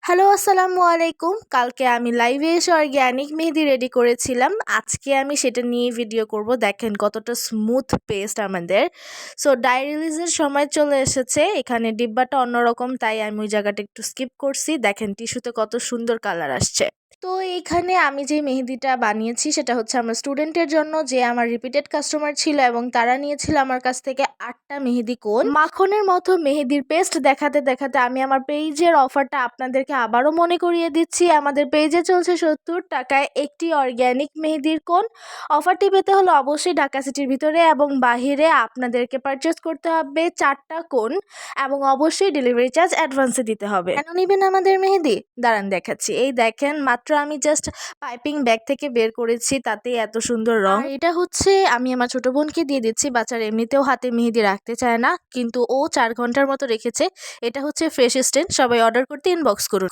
Hello, আসসালামু আলাইকুম। কালকে আমি লাইভে এসে অর্গ্যানিক মেহেদি রেডি করেছিলাম। আজকে আমি সেটা নিয়ে ভিডিও করব। দেখেন কতটা স্মুথ পেস্ট আমাদের। সো ডাই রিলিজের সময় চলে এসেছে। এখানে ডিব্বাটা অন্যরকম, তাই আমি ওই জায়গাটা একটু স্কিপ করছি। দেখেন টিস্যুতে কত সুন্দর কালার আসছে। তো এইখানে আমি যে মেহেদিটা বানিয়েছি সেটা হচ্ছে আমার স্টুডেন্টের জন্য, যে আমার রিপিটেড কাস্টমার ছিল এবং তারা নিয়েছিল আমার কাছ থেকে 8টা মেহেদি কোন। মাখনের মতো মেহেদির পেস্ট দেখাতে দেখাতে আমি আমার পেজের অফারটা আপনাদেরকে আবারও মনে করিয়ে দিচ্ছি। আমাদের পেজে চলছে 70 টাকায় একটি অর্গ্যানিক মেহেদির কোন। অফারটি পেতে হলে অবশ্যই ঢাকা সিটির ভিতরে এবং বাহিরে আপনাদেরকে পারচেস করতে হবে 4টা কোন এবং অবশ্যই ডেলিভারি চার্জ অ্যাডভান্সে দিতে হবে। কেন নেবেন আমাদের মেহেদি? দাঁড়ান দেখাচ্ছি। এই দেখেন, মাত্র আমি জাস্ট পাইপিং ব্যাগ থেকে বের করেছি, তাতেই এত সুন্দর রং। আর এটা হচ্ছে আমি আমার ছোট বোনকে দিয়ে দিচ্ছি। বাচ্চারা এমনিতেও হাতে মেহেদি রাখতে চায় না, কিন্তু ও 4 ঘন্টার মতো রেখেছে। এটা হচ্ছে ফ্রেশ স্টেন। সবাই অর্ডার করতে ইনবক্স করুন।